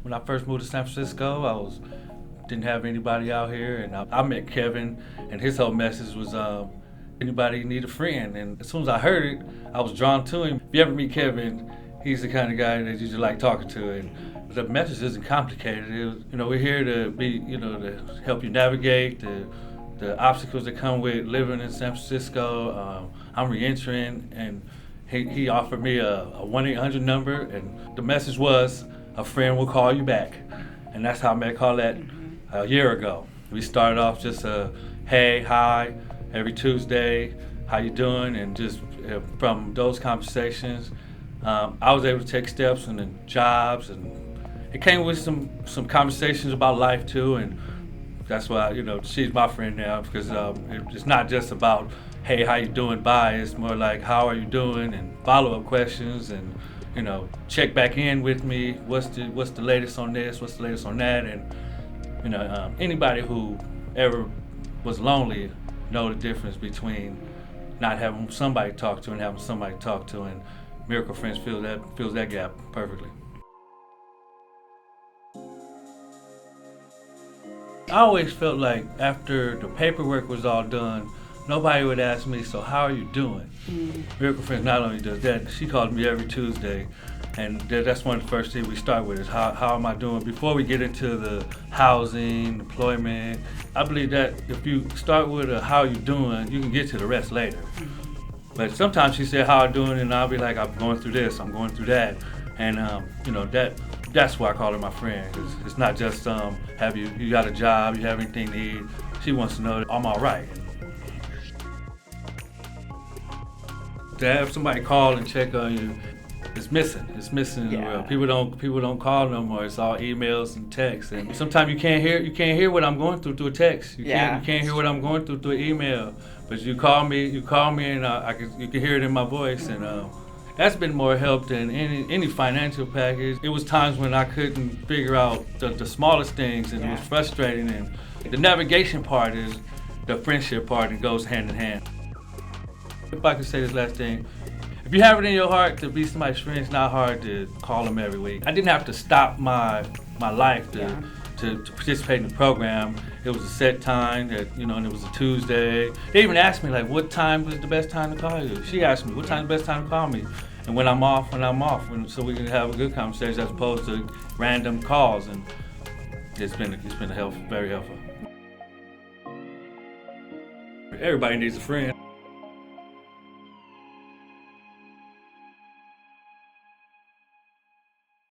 When I first moved to San Francisco, didn't have anybody out here, and I met Kevin, and his whole message was anybody need a friend. And as soon as I heard it, I was drawn to him. If you ever meet Kevin, he's the kind of guy that you just like talking to. And the message isn't complicated. We're here to be, to help you navigate the obstacles that come with living in San Francisco. I'm re-entering, and he offered me a 1-800 number, and the message was, a friend will call you back. And that's how I met Carlette a year ago. We started off just hey, hi, every Tuesday, how you doing? And just from those conversations, I was able to take steps in the jobs, and it came with some conversations about life too. And that's why, she's my friend now, because it's not just about, hey, how you doing, bye. It's more like, how are you doing? And follow-up questions, and check back in with me. What's the latest on this? What's the latest on that? And anybody who ever was lonely know the difference between not having somebody to talk to and having somebody to talk to. And Miracle Friends fills that gap perfectly. I always felt like after the paperwork was all done, nobody would ask me, so how are you doing? Miracle Friends not only does that, she calls me every Tuesday, and that's one of the first things we start with is how am I doing? Before we get into the housing, employment, I believe that if you start with how are you doing, you can get to the rest later. But sometimes she said, how are you doing? And I'll be like, I'm going through this, I'm going through that. And that's why I call her my friend. It's not just have you got a job, you have anything to eat. She wants to know that I'm all right. To have somebody call and check on you, it's missing. It's missing in the world. People don't call no more. It's all emails and texts. And sometimes you can't hear what I'm going through a text. You can't hear what I'm going through an email. But you call me, and you can hear it in my voice. And that's been more help than any financial package. It was times when I couldn't figure out the smallest things, and it was frustrating. And the navigation part is the friendship part, and goes hand in hand. If I could say this last thing, if you have it in your heart to be somebody's friend, it's not hard to call them every week. I didn't have to stop my life to participate in the program. It was a set time and it was a Tuesday. They even asked me, like, what time was the best time to call you? She asked me, what time's the best time to call me? And when I'm off, so we can have a good conversation as opposed to random calls. And it's been very helpful. Everybody needs a friend.